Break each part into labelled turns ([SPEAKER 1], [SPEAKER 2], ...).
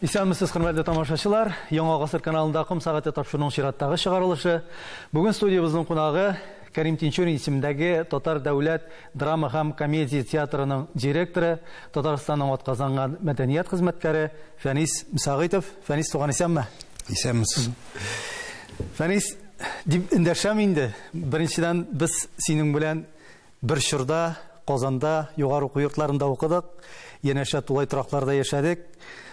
[SPEAKER 1] Исәнмесез, хөрмәтле тамашачылар. Яңа гасыр каналында Кым сәгате тапшыруның чираттагы чыгарылышы. Бүген студиябызның кунагы Кәрим Тинчурин исемендәге Татар дәүләт драма һәм комедия театрының директоры, Татарстанның атказанган мәдәният хезмәткәре Фәнис Мсагыйтов. Фәнис, туган исәнме?
[SPEAKER 2] Исәнмесез.
[SPEAKER 1] Фәнис, дип эндәшәм инде. Беренчедән, без синең белән бер чорда, Казанда, югары уку йортларында укыдык. Янәшә тулай торакларда яшәдек.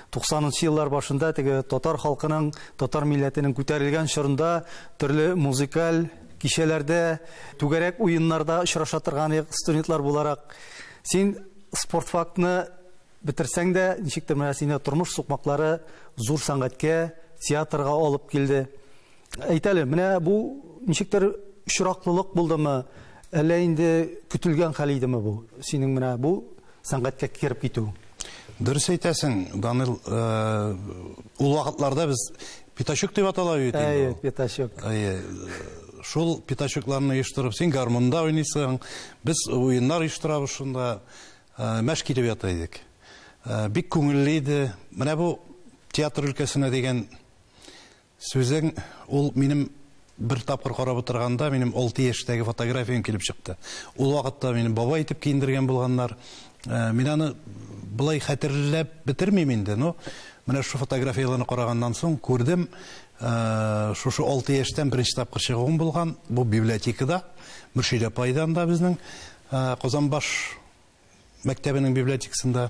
[SPEAKER 1] 90-нчы еллар башында теге татар халкының, татар милләтенең күтәрелгән чорында төрле музыкаль кичәләрдә, түгәрәк уеннарда очраша торган студентлар буларак. Син спорт фактны битерсәң дә, ничектер менә сине тормыш сукмаклары зур сәнгатькә, театрга алып килде. Әйтәле, менә бу ничектер очраклылык булдымы? Әллә инде көтелгән хәл идеме бу? Синең менә бу сәнгатькә киреп китү.
[SPEAKER 2] Дөрес әйтәсең, Данил, ул вакытларда без Пятачок дип атала бит.
[SPEAKER 1] Пятачок.
[SPEAKER 2] Шул Пятачокларны оештырып, син гармонда уйныйсың, без уеннар оештырабыз шунда, мәш килеп ята идек. Бик күңелле иде. Менә бу театр өлкәсенә дигән сүзең, ул минем бер тапкыр карап утырганда, минем 6 яшьтәге фотографиям килеп чыкты. Ул вакытта минем бабай итеп киендергән булганнар. Мин аны булай хәтерләп битермим инде, но менә шу фотографияларны караганнан соң күрдем, шушы 6 яшьтән беренче тапкыр чыгуым булган, бу библиотекада, Мөршидә апайдан да безнең Казанбаш мәктәбенең библиотекасында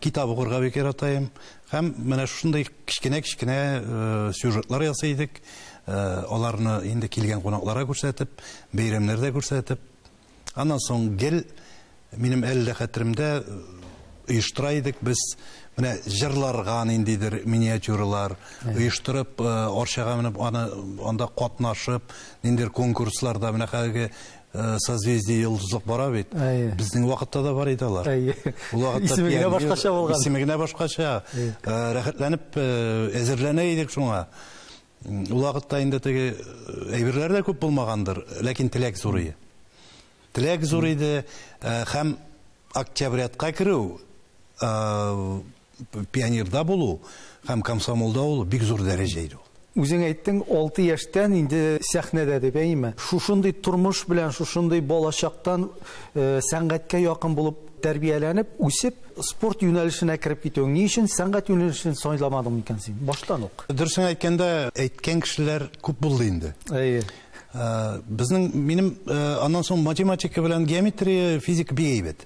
[SPEAKER 2] китап укырга бик яратайм. Һәм менә шундай кичкенә сюжетлар ясый идек. Аларны инде килгән кунакларга күрсәтеп, бәйрәмнәрдә күрсәтеп. Аннан соң гел минем әллә хәтеремдә оештыра идек без менә җырларга ниндидер миниатюралар оештырып, арчага менеп анда катнашып, ниндидер конкурсларда менә хәзерге созвездие йолдызлык бара бит. Безнең вакытта да бар иде алар. Ул вакытта
[SPEAKER 1] исемегенә башкача булган.
[SPEAKER 2] Исемегенә башкача. Рәхәтләнеп әзерләнә идек шуңа. Ул вакытта инде теге әйберләр дә күп булмагандыр, ләкин теләк зур иде. Теләк зур иде, һәм октябрятка керү, пионерда булу, һәм комсомолда булу бик зур дәрәҗә иде.
[SPEAKER 1] Үзең әйттең, 6 яшьтән инде сәхнәдә дип әйме. Шушындый тормыш белән, шушындый балачактан сәнгатькә якын булып тәрбияләнеп, үсеп, спорт юнәлешенә кирип китүең. Ни өчен сәнгать юнәлешен сайламадың икән син? Баштан ук.
[SPEAKER 2] Дөресен әйткәндә, әйткән кешеләр күп булды инде. Безнең минем аннан соң математика белән геометрия, физика бик әйбәт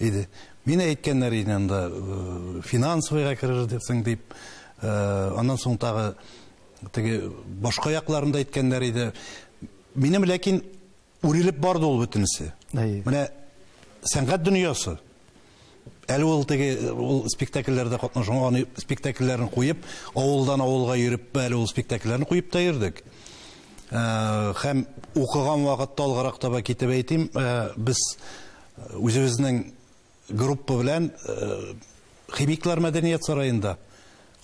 [SPEAKER 2] иде. Мин әйткәннәр иде анда финансовыйга керер дисең дип, аннан соң тагы теге башка якларында әйткәннәр иде. Минем ләкин үрелеп барды ул бөтенесе. Менә сәнгать дөньясы. Әле ул теге спектакльләрдә катнашкан, аны спектакльләрен куеп, авылдан авылга йөреп, әле ул спектакльләрне куеп та йөрдек. Һәм укыган вакытта алгарак таба китеп әйтим, без үзебезнең группа белән Химиклар мәдәният сараенда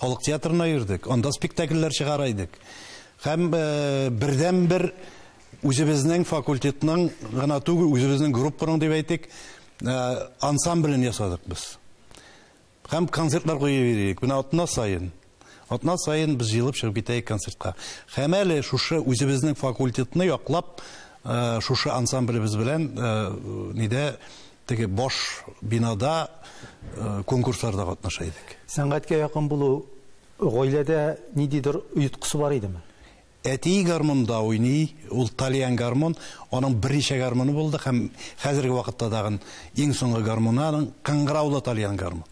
[SPEAKER 2] халык театрына йөрдек. Анда спектакльләр чыгара идек. Һәм бердән-бер үзебезнең факультетның гына түгел, үзебезнең группаның дип әйтик, ансамблен ясадык без. Һәм концертлар куеп йөрдек. Менә атна сайын без җыелып чыгып китәйек концертка. Һәм әле шушы үзебезнең факультетны яклап, шушы ансамблебез белән нидә теге баш бинада конкурсларда катнаша идек.
[SPEAKER 1] Сәнгатькә якын булу гаиләдә ниндидер уйыткысы бар идеме?
[SPEAKER 2] Әти гармонда уйный, ул талиан гармон, аның берничә гармоны булды, һәм хәзерге вакытта дагы иң соңгы гармонаның кыңгыраулы талиан гармон.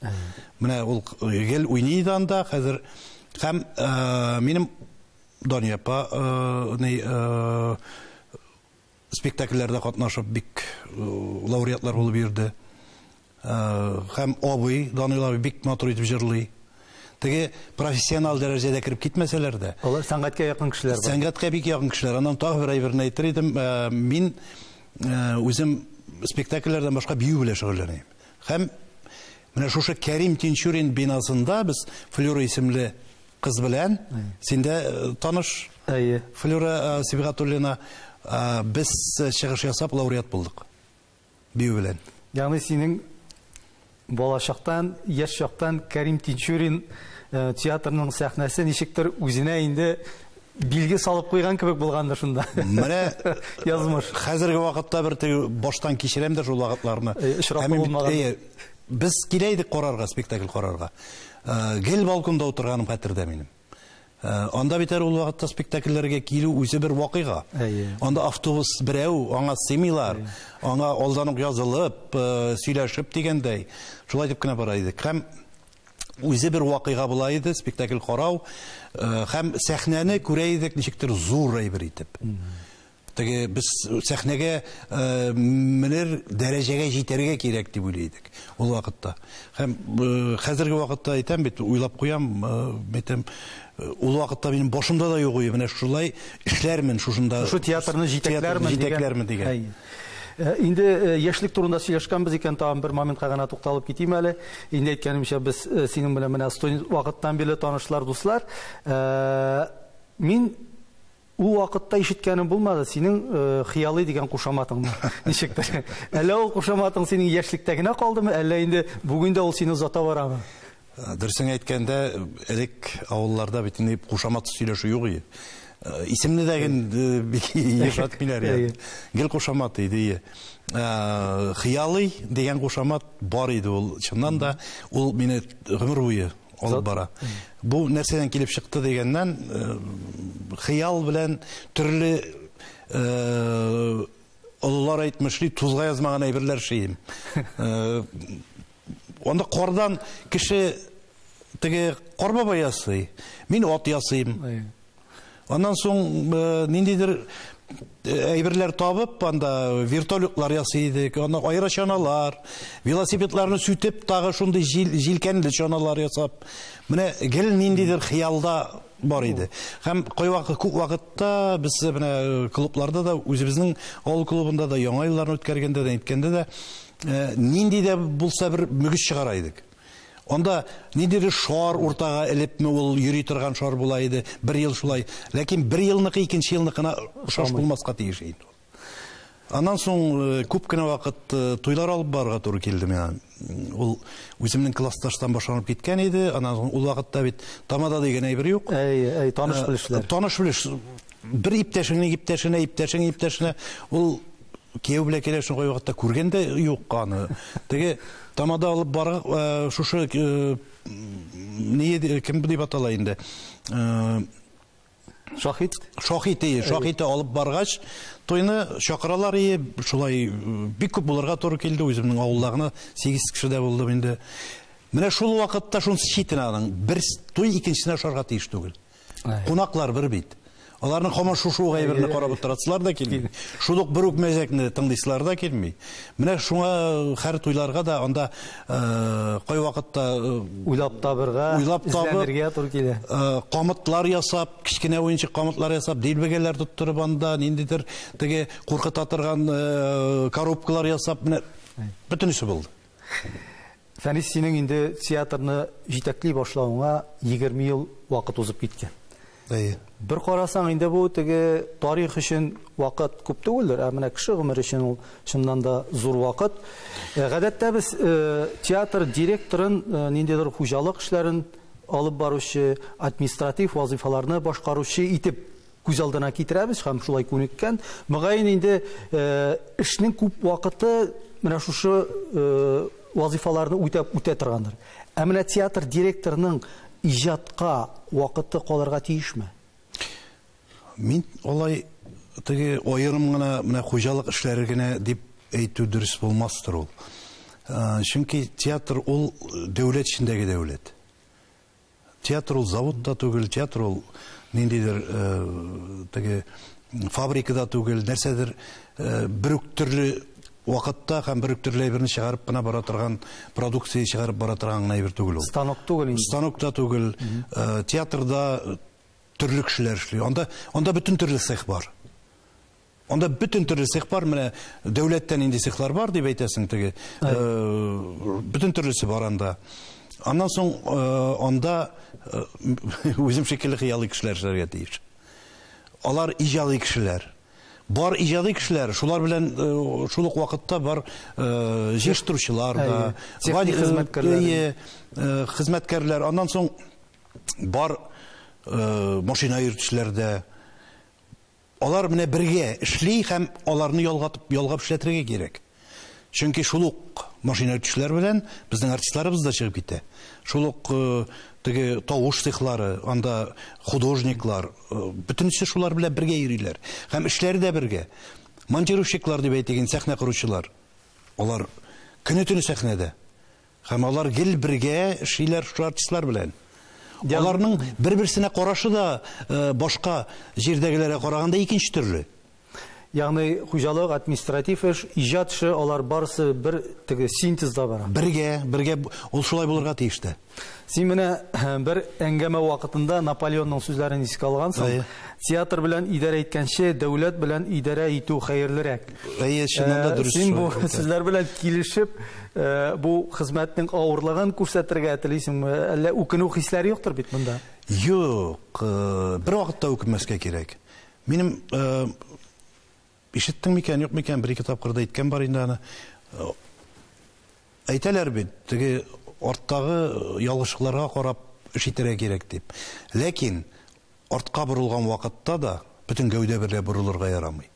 [SPEAKER 2] Менә ул гел уйный да анда хәзер. Һәм минем Дания апа спектакльләрдә катнашып бик лауреатлар булып йөрде. Һәм абый Данил бик матур итеп җырлый. Теге профессионал дәрәҗәдә кирип китмәсәләр дә.
[SPEAKER 1] Алар сәнгатькә якын кешеләр бар.
[SPEAKER 2] Сәнгатькә бик якын кешеләр. Аннан тагы бер әйберне әйтер идем. Мин үзем спектакльләрдән башка бию белән шөгыльләнәм. Һәм менә шушы Кәрим Тинчурин бинасында без Флюра исемле кыз белән, синдә таныш Флюра Сибгатуллина, без чыгыш ясап лауреат булдык. Бию белән.
[SPEAKER 1] Ягъни синең Балашақтан, яш шақтан Кәрим Тинчурин театрның сәхнәсе ничектер үзенә инде билге салып қойған кебек булгандыр шунда.
[SPEAKER 2] Менә
[SPEAKER 1] язмыш.
[SPEAKER 2] Хәзерге вакытта бер баштан кичерәм дә шул вакытларны. Без киләйдек карарга, спектакль карарга. Гел балконда утырганым хәтердә минем. Анда битәр ул вакытта спектакльләргә килү үзе бер вакыйга. Анда автобус берәү, аңа семилар, аңа алдан ук язылып, сөйләшеп дигәндәй. Шулай дип кенә бара идек. Һәм үзе бер вакыйга була иде, спектакль карау, һәм сәхнәне күрә идек ничектер зур әйбер итеп. Теге без сәхнәгә менер дәрәҗәгә җитәргә кирәк дип уйлыйдык ул вакытта. Һәм хәзерге вакытта әйтәм бит, уйлап куям, әйтәм, ул вакытта минем башымда да юк иде. Менә шулай эшләрмен шушында.
[SPEAKER 1] Шу театрны җитәкләрмен дигән. Инде яшьлек турында сөйләшкәнбез икән, тагын бер моментка гына тукталып китим әле. Инде әйткәнемчә, без синең белән менә студент вакыттан бирле танышлар, дуслар. Мин ул вакытта ишеткәнем булмады синең хыялый дигән кушаматыңны. Ничектер? Әллә ул кушаматың синең яшьлектә генә калдымы, әллә инде бүген дә ул сине узата барамы?
[SPEAKER 2] Дөресен әйткәндә, элек авылларда бит инде кушамат сөйләшү юк иде. Исемне дәген бик яшат биләр. Гел кушамат иде. Хыялый дигән кушамат бар иде ул. Чыннан да ул мине гомер буе алып бара. Бу нәрсәдән килеп чыкты дигәннән, хыял белән төрле олылар әйтмешли, тузга язмаган әйберләр шейм. Анда кардан кеше теге карбаба ясый, мин ат ясыйм. Аннан соң ниндидер әйберләр табып, анда вертолетлар ясый идек, анда аэрочаналар, велосипедларны сүтеп, тагы шундый җилкәнле чаналар ясап. Менә гел ниндидер хыялда бар иде. Һәм күп вакытта без менә клубларда да, үзебезнең авыл клубында да яңа елларны үткәргәндә дә, әйткәндә дә, нинди дә булса бер мөгез чыгара идек. Анда ниндидер шар уртага элепме ул йөри торган шар була иде, бер ел шулай. Ләкин бер елныкы икенче елныкына охшаш булмаска тиеш иде. Аннан соң күп кенә вакыт туйлар алып барырга туры килде миңа. Ул үземнең классташтан башланып киткән иде. Аннан соң ул вакытта бит тамада дигән әйбер юк.
[SPEAKER 1] Таныш белешләр.
[SPEAKER 2] Таныш белеш. Бер иптәшеңне ул кияү белән килешен кой вакытта күргәндә юк каны. Теге тамада алып барга шушы ни кем дип атала инде. Шахит алып баргач, тойны чакыралар иде, шулай бик күп булырга туры килде, үземнең авыллагына 8 кеше дә булды инде. Менә шул вакытта шунсы читенаның, бер той икенчесенә шарга тиеш түгел. Кунаклар бер бит. Аларның һаман шушы әйберне карап утырасылар да килми. Шулык бер үк мәзәкне тыңдыйсылар да килми. Менә шуңа һәр туйларга да анда кай вакытта
[SPEAKER 1] уйлап табырга, изләнергә туры килә.
[SPEAKER 2] Камытлар ясап, кичкенә уенчык камытлар ясап, дилбегәләр тоттырып анда ниндидер теге куркыта торган коробкалар ясап, менә бөтенесе булды.
[SPEAKER 1] Фәнис, синең инде театрны җитәкли башлауыңа 20 ел вакыт узып киткән. Бер карасаң инде бу теге тарих өчен вакыт күп түгелдер, менә кеше гомере өчен ул чыннан да зур вакыт. Гадәттә без театр директорын, ниндидер хуҗалык эшләрен алып баручы, административ вазифаларны башкаручы итеп күз алдына китерәбез һәм шулай күнеккән. Мөгаен инде эшнең күп вакыты менә шушы вазифаларны үтә торгандыр. Менә театр директорының иҗатка вакыты калырга тиешме?
[SPEAKER 2] Мин олай теге аерым гына менә хуҗалык эшләре генә дип әйтү дөрес булмастыр ул. Чөнки театр ул дәүләт эчендәге дәүләт. Театр ул заводда түгел, театр ул ниндидер теге фабрикада түгел, нәрсәдер бер үк төрле вакытта һәм бер үк төрле әйберне чыгарып кына бара торган, продукция чыгарып бара торган әйбер түгел ул.
[SPEAKER 1] Станок түгел инде.
[SPEAKER 2] Станокта түгел, театрда төрле кешеләр эшли. Анда бөтен төрле цех бар. Анда бөтен төрле цех бар, менә дәүләттән инде цехлар бар дип әйтәсең теге. Бөтен төрлесе бар анда. Аннан соң анда үзем шикелле хыялый кешеләр эшләргә тиеш. Алар иҗади кешеләр. бар иҗади кешеләр, шулар белән шул ук вакытта бар җыштыручылар да, хезмәткәрләр, аннан соң бар машина йөртүчеләр дә. Алар менә бергә эшли һәм аларны ялгап эшләтергә кирәк. Чөнки шул ук машина йөртүчеләр белән безнең артистларыбыз да чыгып китә. Шул ук теге тавыш цехлары, анда художниклар, бөтенесе шулар белән бергә йөриләр. Һәм эшләре дә бергә. Монтировщиклар дип әйтегән сәхнә коручылар. Алар көне-төне сәхнәдә. Һәм алар гел бергә эшлиләр шул артистлар белән. Аларның бер-берсенә карашы да башка җирдәгеләргә караганда икенче төрле.
[SPEAKER 1] Ягъни хуҗалык, административ эш, иҗат эше, алар барысы бер теге синтезда бара.
[SPEAKER 2] Бергә ул шулай булырга тиештә.
[SPEAKER 1] Син менә бер әңгәмә вакытында Наполеонның сүзләрен искә алгансың. Театр белән идарә иткәнче дәүләт белән идарә итү хәерлерәк.
[SPEAKER 2] Шунда дөрес.
[SPEAKER 1] Син бу сүзләр белән килешеп, бу хезмәтнең авырлыгын күрсәтергә телисеңме? Әллә үкенү хисләре юктыр бит монда?
[SPEAKER 2] Юк, бер вакытта үкенмәскә кирәк. Минем ишеттең микән, юк микән, бер-ике тапкырда әйткән бар инде аны. Әйтәләр бит, теге арттагы ялгышлыкларга карап эш итәргә кирәк дип. Ләкин артка борылган вакытта да бөтен гәүдә берлә борылырга ярамый.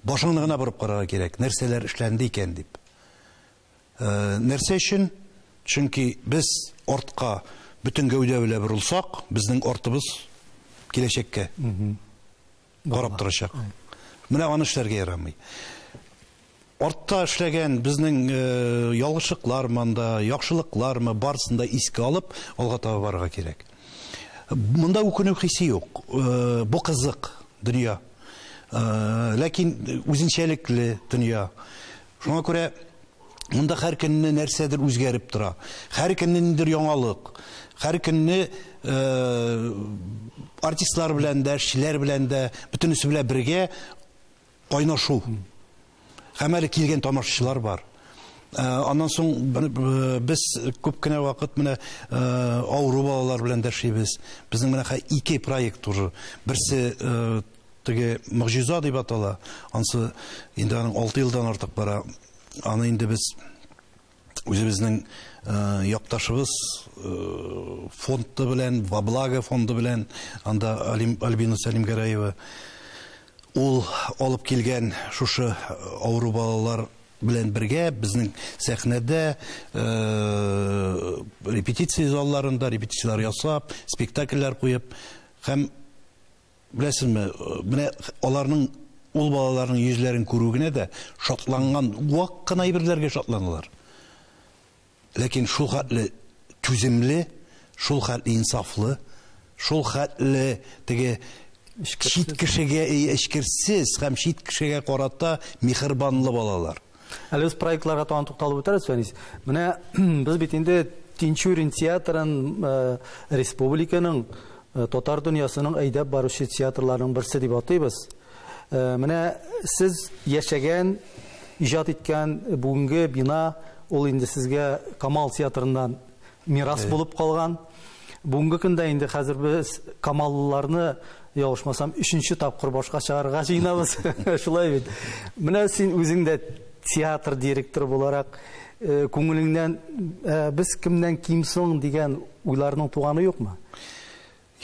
[SPEAKER 2] Башыңны гына борып карарга кирәк, нәрсәләр эшләнде икән дип. Нәрсә өчен? Чөнки без артка бөтен гәүдә белән борылсак, безнең артыбыз киләчәккә карап торачак. Менә аны эшләргә ярамый. Артта эшләгән безнең ялгышлыклармы, яхшылыклармы барсын да искә алып, алга таба барырга кирәк. Монда үкенү хисе юк. Бу кызык дөнья. Ләкин үзенчәлекле дөнья. Шуңа күрә монда һәр көнне нәрсәдер үзгәреп тора. Һәр көнне ниндидер яңалык. Һәр көнне артистлар белән дә, эшчеләр белән дә, бөтенесе белән бергә кайнашу. Һәм әле килгән тамашачылар бар. Аннан соң без күп кенә вакыт менә авыру балалар белән дә эшлибез. Безнең менә ике проект уже. Берсе теге Могҗиза дип атала. Анысы инде аның 6 елдан артык бара. Аны инде без үзебезнең якташыбыз фонды белән, Ваблага фонды белән, анда Альбина Сәлимгәрәева ул алып килгән шушы авыру балалар белән бергә безнең сәхнәдә репетиция залларында репетициялар ясап, спектакльләр куеп, һәм беләсезме, менә аларның ул балаларның йөзләрен күрү генә дә шатланган вак кына әйберләргә шатланалар. Ләкин шул хәтле түземле, шул хәтле инсафлы, шул хәтле теге шит кешегә эчкерсез һәм шит кешегә карата михербанлы балалар.
[SPEAKER 1] Әле без проектларга тагын тукталып үтәрбез, Фәнис. Менә без бит инде Тинчурин театрын республиканың татар дөньясының әйдәп баручы театрларының берсе дип атыйбыз. Менә сез яшәгән, иҗат иткән бүгенге бина ул инде сезгә Камал театрыннан мирас булып калган. Бүгенге көндә инде хәзер без Камаллыларны ялгышмасам 3нче тапкыр башка чыгарга җыенабыз. Шулай бит. Менә син үзең дә театр директоры буларак күңелеңнән без кемнән кимсоң дигән уйларның туганы юкмы?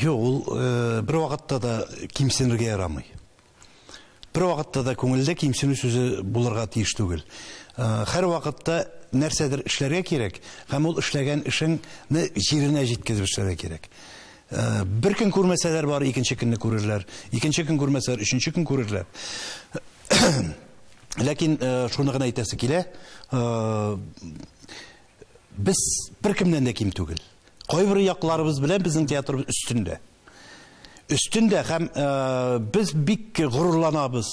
[SPEAKER 2] Юк, ул бер вакытта да кимсенергә ярамый. Бер вакытта да күңелдә кимсенү сүзе булырга тиеш түгел. Һәр вакытта нәрсәдер эшләргә кирәк, һәм ул эшләгән эшеңне җиренә җиткезеп эшләргә кирәк. Бер көн күрмәсәләр бар, икенче көнне күрерләр. Икенче көн күрмәсәләр, өченче көн күрерләр. Ләкин шуны гына әйтәсе килә, без бер кемнән дә ким түгел. Кайбер якларыбыз белән безнең театрыбыз өстендә. Өстендә һәм без бик горурланабыз.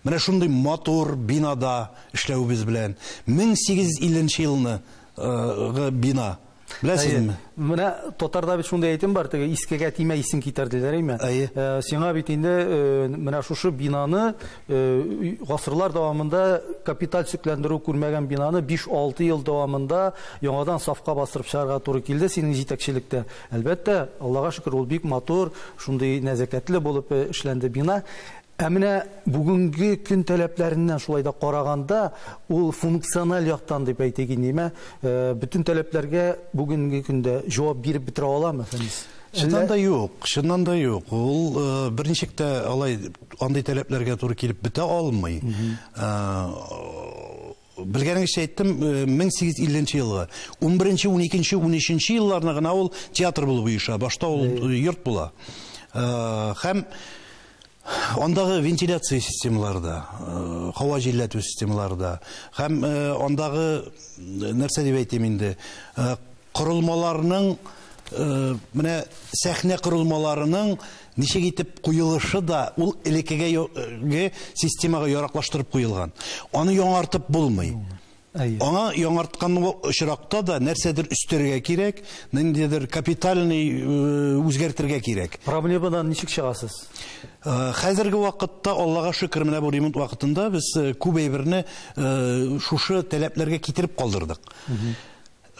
[SPEAKER 2] Менә шундый матур бинада эшләүбез белән 1850 елны бина. Беләсезме?
[SPEAKER 1] Менә татарда бит шундый әйтем бар, теге искегә тимә исең китәр диләр име? Сиңа бит инде менә шушы бинаны гасырлар дәвамында капиталь сөкләндерү күрмәгән бинаны 5-6 ел дәвамында яңадан сафка басырып чыгарга туры килде синең җитәкчелектә. Әлбәттә, Аллага шөкер, ул бик матур, шундый нәзакәтле булып эшләнде бина. Әміне бүгінгі күн таләпләреннән шулай да караганда, ул функциональ яктан дип әйтегез неме, бүтән таләпләргә бүгенге көндә җавап биреп бетерә аламы, Фәнис?
[SPEAKER 2] Шуннан да юк. Ул берничектә алай андый таләпләргә туры килеп бетә алмый. Белгәнегезчә әйттем, 1850 елга, 11-нче, 12-нче, 13-нче елларны гына ул театр булып оеша, башта ул йорт була. Һәм андагы вентиляция системаларда, һава җилләтү системаларда, һәм андагы нәрсә дип әйтим инде, корылмаларның, менә сәхнә корылмаларының ничек итеп куелышы да ул элеккеге системага яраклаштырып куелган. Аны яңартып булмый. Аңа яңарткан очракта да нәрсәдер үстәргә кирәк, ниндидер капитальный үзгәртергә кирәк.
[SPEAKER 1] Проблемадан ничек чыгасыз?
[SPEAKER 2] Хәзерге вакытта, Аллага шөкер, менә бу ремонт вакытында без күп әйберне шушы таләпләргә китереп калдырдык.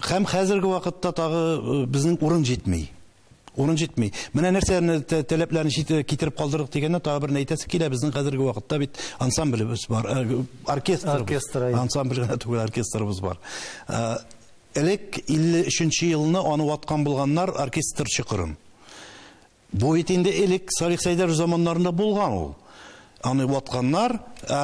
[SPEAKER 2] Һәм хәзерге вакытта тагы безнең урын җитми. Менә нәрсәне таләпләрне китереп калдырдык дигәндә, тагы бер әйтәсе килә, безнең хәзерге вакытта бит ансамблебез бар, оркестр, ансамбль гына түгел, оркестрыбыз бар. Элек 53-нче елны аны ваткан булганнар оркестр чыкырым. Бу бит инде элек Салих Сәйдәр заманнарында булган ул. Аны ватканнар,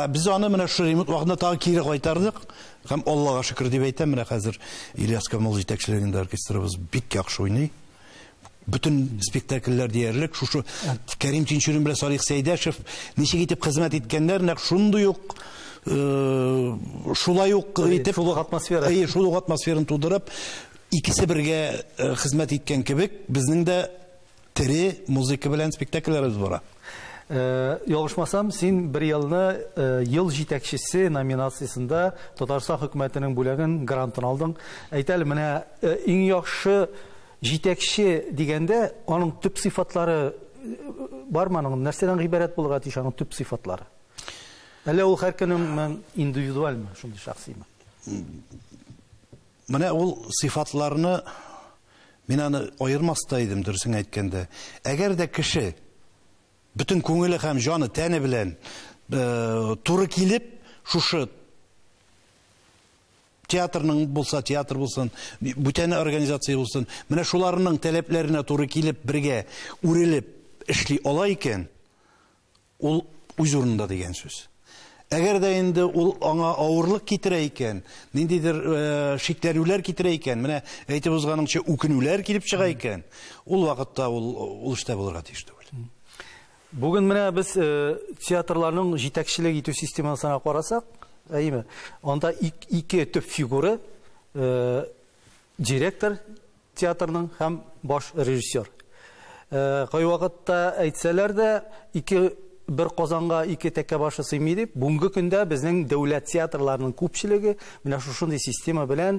[SPEAKER 2] без аны менә шу ремонт вакытында тагы кире кайтардык. Һәм Аллага шөкер дип әйтәм, менә хәзер Ильяс Камал җитәкчелегендә оркестрыбыз бик яхшы уйный. Bütün spektakller diyerlik, şu Kerim Tinçürün bile Salih Seydaşev nişe gidip hizmet etkenler ne şundu yok, şulay yok gidip şuluk atmosferini tuğdurup ikisi birge hizmet etken kibik bizning de tiri müzik bilen spektaklerimiz var.
[SPEAKER 1] Yoluşmasam, sen bir yılını yıl jitekçisi nominasyasında Tatarstan hükümetinin бүлеген grantını aldın. Әйтәле, менә иң яхшы җитәкче дигәндә, аның төп сыйфатлары бармы, аның нәрсәдән гыйбарәт булырга тиеш аның төп сыйфатлары? Әллә ул һәркемнең индивидуальмы, шундый шәхсимы?
[SPEAKER 2] Менә ул сыйфатларны мин аны аермаста идем, дөресен әйткәндә. Әгәр дә кеше bütün күңеле һәм җаны тәне белән туры килеп, шушы театрның булса, театр булсын, бүтән организация булсын, менә шуларның таләпләренә туры килеп, бергә үрелеп эшли ала икән, ул үз урынында дигән сүз. Әгәр дә инде ул аңа авырлык китерә икән, ниндидер шикләнүләр китерә икән, менә әйтеп узганыңча үкенүләр килеп чыга икән, ул вакытта ул эштә булырга тиеш түгел.
[SPEAKER 1] Бүген менә без театрларның җитәкчелек итү системасына карасак, әйме, анда ике төп фигура, директор театрның һәм баш режиссер. Кай вакытта әйтсәләр дә, бер Казанга ике тәкә башы сыймый дип, бүгенге көндә безнең дәүләт театрларының күпчелеге менә шушындый система белән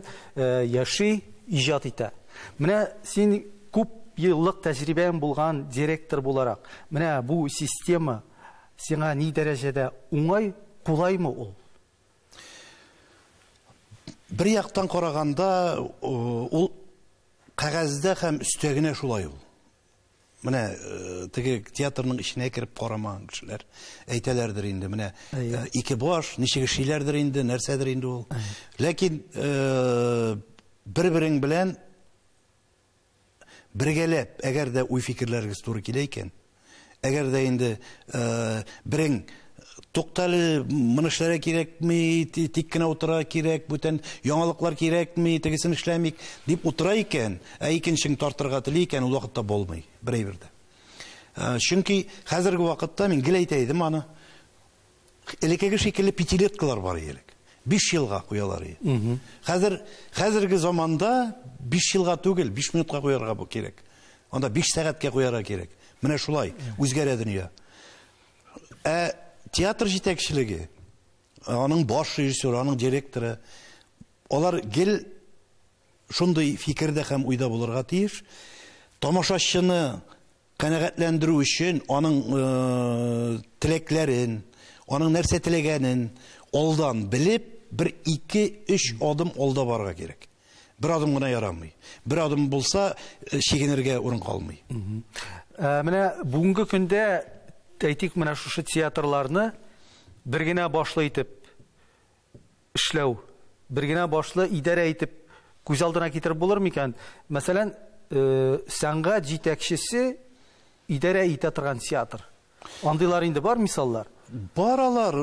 [SPEAKER 1] яши, иҗат итә. Менә син күп yıllık təcrübən bulğan direktor bularaq, менә bu sistema сиңа ни дәрәҗәдә уңай, кулаймы ул?
[SPEAKER 2] Бер яктан караганда, ул кагазда һәм үстәгенә шулай ул. Менә теге театрның иченә кирип карамаган кешеләр әйтәләрдер инде, менә ике баш, ничек эшләр инде, нәрсәдер инде ул. Ләкин бер-берең белән бергәләп, әгәр дә уй фикерләрегез туры килә икән, әгәр дә инде берең тукталы мынышлары кирәкме, тик кенә утыра кирәк, бүтән яңалыклар кирәкме, тегесен эшләмик дип утыра икән, икенчең тартырга тели икән, ул вакытта булмый, берәйбердә. Чөнки хәзерге вакытта мин гел әйтәйдем аны, элекеге шикелле пятилеткалар бар идек. 5 елга куялар иде. Хәзерге заманда 5 елга түгел, 5 минутка куярга бу кирәк. Анда 5 сәгатькә куярга кирәк. Менә шулай үзгәрә дөнья. Театр җитәкчелеге, аның баш режиссеры, аның директоры, алар гел шундый фикердә һәм уйда булырга тиеш. Тамашачыны канәгатьләндерү өчен аның теләкләрен, аның нәрсә теләгәнен алдан белеп, 1-2-3 адым алда барга кирәк. Бер адым гына ярамый. Бер адым булса, чигенергә урын калмый.
[SPEAKER 1] Менә бүгенге көндә әйтик, менә шушы театрларны бер генә башлы итеп эшләү, бер генә башлы идарә итеп күз алдына китереп булыр микән? Мәсәлән, сәнгать җитәкчесе идарә итә торган театр. Андыйлар инде бар мисаллар.
[SPEAKER 2] Баралар,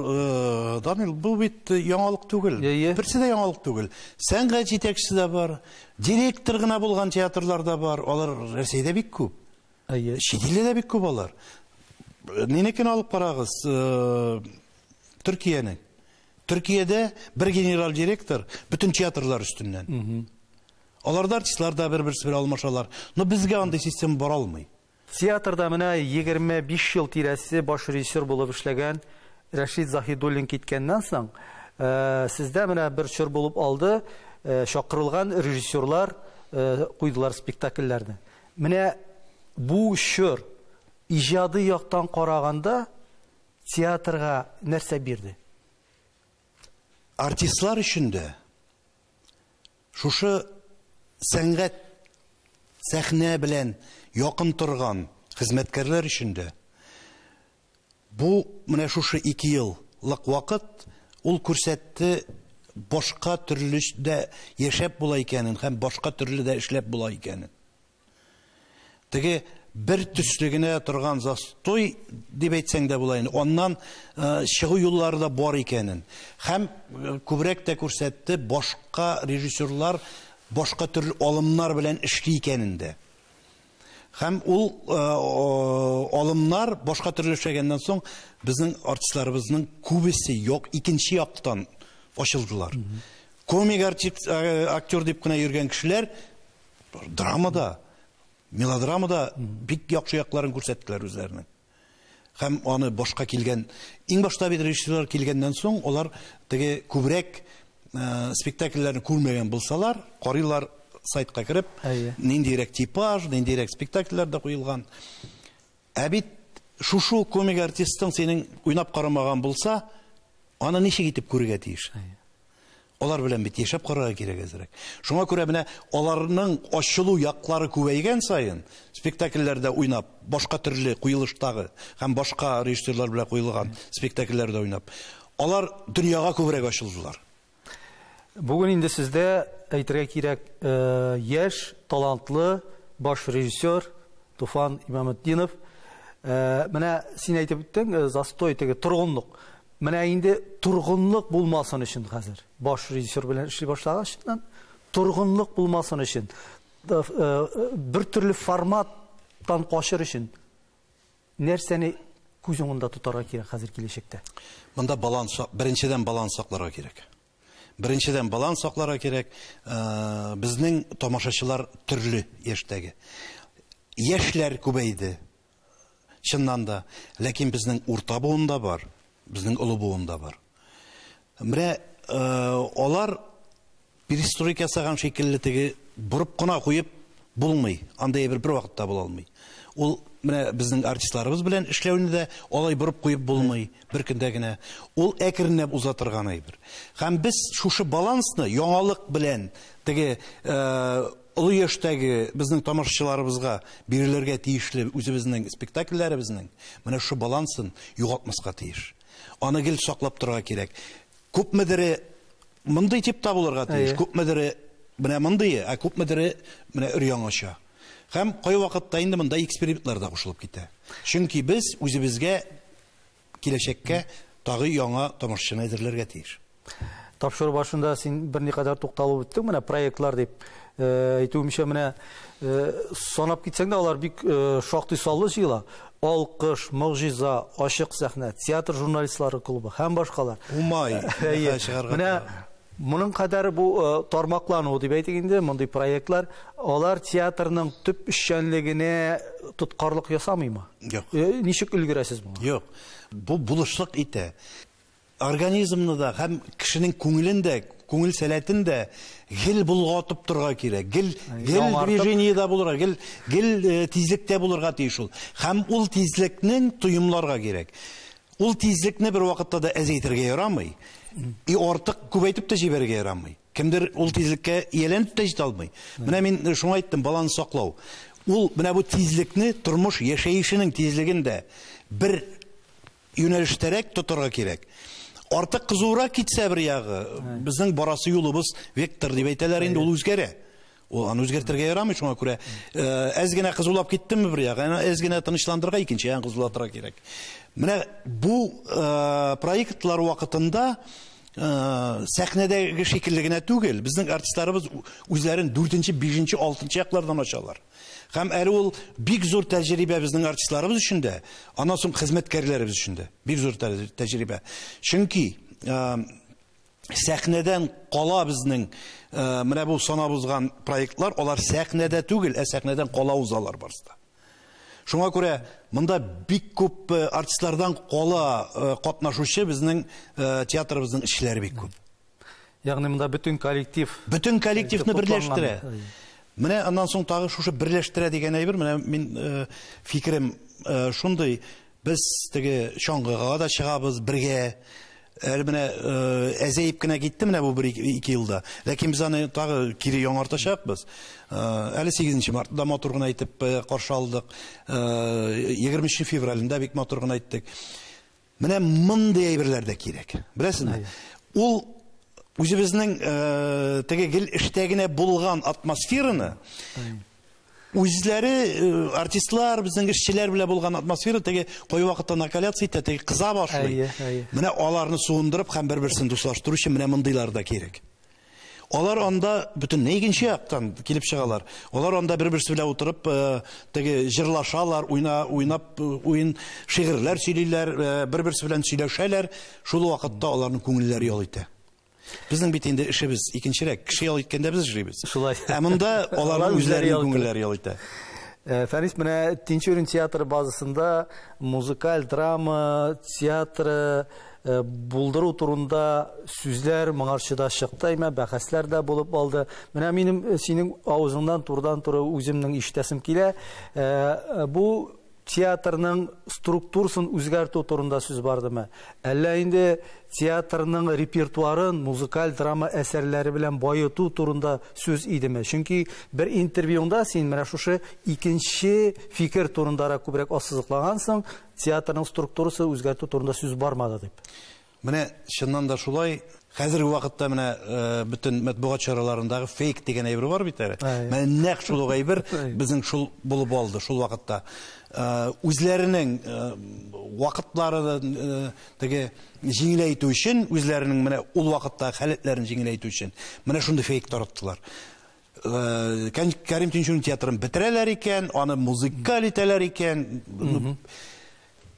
[SPEAKER 2] Данил, бу бит яңалык түгел. Берсе дә яңалык түгел. Сәнгать җитәкчесе дә бар, директор гына булган театрлар да бар. Алар Россиядә бик күп. Чит илдә дә бик күп алар. Нинекен алып карагыз, Төркиянең. Төркиядә бер генераль директор бүтән театрлар өстеннән. Аларда артистлар да бер-берсе белән алмашалар. Но безгә андый система бара алмый.
[SPEAKER 1] Театрда менә 25 ел тирәсе баш режиссер булып эшләгән Рәшид Заһидуллин киткәннән соң, сездә менә бер чор булып алды, чакырылган режиссерлар куйдылар спектакльләрне. Менә бу чор иҗади яктан караганда театрга нәрсә бирде?
[SPEAKER 2] Артистлар өчен дә шушы сәнгать сәхнә белән якын торган хезмәткәрләр өчен дә бу менә шушы 2 еллык вакыт ул күрсәтте башка төрле дә яшәп була икәнен һәм башка төрле дә эшләп була икәнен. Теге бер төслегенә торган застой дип әйтсәң дә була инде. Оннан чыгу юллары да бар икәнен. Һәм күбрәк тә күрсәтте башка режиссерлар башка төрле алымнар белән эшли икәнен дә. Һәм ул алымнар башка төрле эшләгәннән соң безнең артистларыбызның күбесе юк икенче яктан ачылдылар. Комик актер дип кына йөргән кешеләр драмада, мелодрамада бик яхшы якларын күрсәттеләр үзләренең. Һәм аны башка килгән, иң башта бит режиссерлар килгәннән соң алар теге күбрәк спектакльләрне күрмәгән булсалар, карыйлар сайтка кирип, ниндирәк типаж, ниндирәк спектакльләр дә куелган. Ә бит шушы комик артистың синең уйнап карамаган булса, аны ничек итеп күрергә тиеш? Алар белән бит яшәп карарга кирәк әзрәк. Шуңа күрә менә аларның ачылу яклары күбәйгән саен, спектакльләрдә уйнап, башка төрле куелыштагы һәм башка режиссерлар белән куелган спектакльләрдә уйнап, алар дөньяга күбрәк ачылдылар.
[SPEAKER 1] Бүген инде сездә әйтергә кирәк, яшь, талантлы баш режиссер Туфан Имаметдинов. Менә син әйтеп үттең, застой теге торгынлык. Менә инде тургынлык булмасын өчен хәзер баш режиссер белән эшли башлаган, тургынлык булмасын өчен, бер төрле форматтан качыр өчен нәрсәне күз уңында тотарга кирәк хәзер киләчәктә?
[SPEAKER 2] Монда баланс, беренчедән баланс сакларга кирәк. Беренчедән баланс сакларга кирәк. Безнең тамашачылар төрле яшьтәге. Яшьләр күбәйде. Чыннан да, ләкин безнең урта буында бар. Безнең олы буында бар. Менә алар перестройка ясаган шикелле теге бурып кына куеп булмый. Андай бер вакытта була алмый. Ул менә безнең артистларыбыз белән эшләүне дә алай бурып куеп булмый бер көндә генә. Ул әкренләп узатырган әйбер. Һәм без шушы балансны яңалык белән теге олы яшьтәге безнең тамашачыларыбызга бирелергә тиешле үзебезнең спектакльләребезнең менә шу балансын югалтмаска тиеш. Аны гел саклап торырга кирәк. Күпмедер мондый типта булырга тиеш. Күпмедер менә мондый, ә күпмедер менә өр-яңача. Һәм кай вакытта инде монда экспериментлар да кушылып китә. Чөнки без үзебезгә киләчәккә тагы яңа тамашачыны әзерләргә тиеш.
[SPEAKER 1] Тапшыру башында син берникадәр тукталып үттең, менә проектлар дип әйтүемчә, менә санап китсәң дә алар бик шактый саллы җыела. Алкыш, Могҗиза, Ачык сәхнә, театр журналистлары клубы һәм башкалар.
[SPEAKER 2] Умай,
[SPEAKER 1] менә моның кадәр бу тармаклану дип әйтик инде, мондый проектлар, алар театрның төп эшчәнлегенә тоткарлык ясамыймы?
[SPEAKER 2] Юк.
[SPEAKER 1] Ничек өлгерәсез буңа?
[SPEAKER 2] Юк. Бу булышлык итә. Организмны да һәм кешенең күңелен дә, күңел сәләтен дә гел булгатып торырга кирәк. Гел движениедә булырга, гел тизлектә булырга тиеш ул. Һәм ул тизлекнең тоемларга кирәк. Ул тизлекне бер вакытта да әзәйтергә ярамый. И артык күбәйтеп тә җибәрергә ярамый. Кемдер ул тизлеккә ияләнеп тә җитә алмый. Менә мин шуңа әйттем, баланс саклау. Ул менә бу тизлекне тормыш яшәешенең тизлегендә бер юнәлештәрәк тотырга кирәк. Артык кызурак китсә бер ягы, безнең барасы юлыбыз вектор дип әйтәләр инде, ул үзгәрә. Ул аны үзгәртергә ярамый, шуңа күрә әз генә кызулап киттеме бер ягы, әз генә тынычландырырга икенче ягын кызулатырга кирәк. Менә бу проектлар вакытында сәхнәдәге шикелле генә түгел, безнең артистларыбыз үзләрен 4-нче, 5-нче, 6-нчы яклардан ачалар. Һәм әле ул бик зур тәҗрибә безнең артистларыбыз өчен дә, аннан соң хезмәткәрләребез өчен дә бик зур тәҗрибә. Чөнки сәхнәдән кала безнең менә бу санабызган проектлар, алар сәхнәдә түгел, сәхнәдән кала узалар барсы. Шуңа күрә монда бик күп артистлардан кала катнашучы безнең театрыбызның эшләре бик күп.
[SPEAKER 1] Ягъни монда бүтән
[SPEAKER 2] коллективны берләштерә. Менә аннан соң тагы шушы берләштерә дигән әйбер, менә мин фикерем шундый, без теге чаңгыга да чыгабыз бергә. Әле менә әзәйеп кенә китте менә бу 1-2 елда. Ләкин без аны тагы кире яңартачакбыз. Әле 8 мартта матур гына итеп каршы алдык. 20 февралендә бик матур гына иттек. Менә мондый әйберләр дә кирәк. Беләсезме? Ул үзебезнең теге гел эштә булган атмосфераны үзләре артистлар, безнең эшчеләр белән булган атмосфера теге кой вакытта накаляция итә, теге кыза башлый. Менә аларны суындырып һәм бер-берсен дуслаштыру өчен менә мондыйлар да кирәк. Алар анда бүтән икенче яктан килеп чыгалар. Алар анда бер-берсе белән утырып теге җырлашалар, уйнап уен шигырьләр сөйлиләр, бер-берсе белән сөйләшәләр. Шул вакытта аларның күңелләре ял итә. Безнең бит инде эшебез икенчерәк. Кеше ял иткәндә без эшлибез. Ә монда аларның үзләренең күңелләре ял итә.
[SPEAKER 1] Фәрис, менә Тинчурин театры базасында музыкаль драма театры булдыру турында сүзләр моңарчыда чыкты, бәхәсләр дә булып алды. Менә минем синең авызыңнан турыдан-туры үземнең ишетәсем килә. Бу театрның структурасын үзгәртү турында сүз бардымы? Әллә инде театрның репертуарын музыкаль драма әсәрләре белән байыту турында сүз идеме? Чөнки бер интервьюңда син менә шушы икенче фикер турында күбрәк ассызыклагансың, театрның структурасы үзгәртү турында сүз бармады дип.
[SPEAKER 2] Менә чыннан да шулай. Хәзерге вакытта менә бүтән матбугат чараларындагы фейк дигән әйбер бар бит әле. Менә нәкъ шул әйбер безнең шул булып алды шул вакытта. Үзләренең вакытларын теге җиңеләйтү өчен, үзләренең менә ул вакытта халәтләрен җиңеләйтү өчен менә шундый фейк тараттылар. Кәрим Тинчурин театрын бетерәләр икән, аны музыкаль итәләр икән.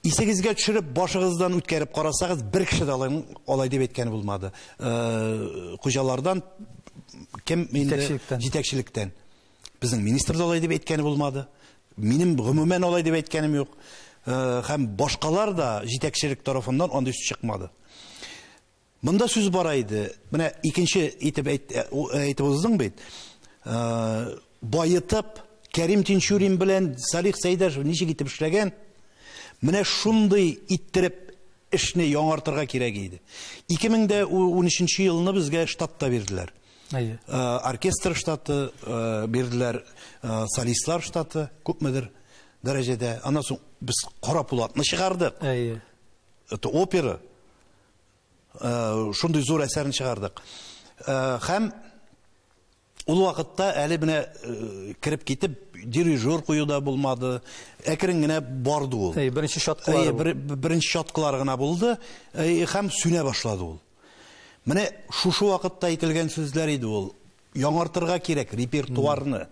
[SPEAKER 2] Исегезгә төшереп, башыгыздан үткәреп карасагыз, бер кеше дә алай дип әйткәне булмады. Хуҗалардан, кем инде җитәкчелектән. Безнең министр да алай дип әйткәне булмады. Минем гомумән алай дип әйткәнем юк. Һәм башкалар да җитәкчелек тарафыннан андый сүз чыкмады. Монда сүз бара иде. Менә икенче итеп әйтеп уздың бит. Байытып, Кәрим Тинчурин белән Салих Сәйдәшев ничек итеп эшләгән? Менә шундый иттереп эшне яңартырга кирәк иде. 2013 елны безгә штатта бирделәр. Оркестр штаты бирделәр, солистлар штаты күпмедер дәрәҗәдә. Аннан соң без Карапулатны чыгардык. Это опера. Шундый зур әсәрен чыгардык. Һәм ул вакытта әле менә кирип китеп дирижер куюда булмады. Әкрен генә барды ул. Беренче шаткалар гына булды, һәм сүнә башлады ул. Менә шушы вакытта әйтелгән сүзләр иде ул. Яңартырга кирәк репертуарны.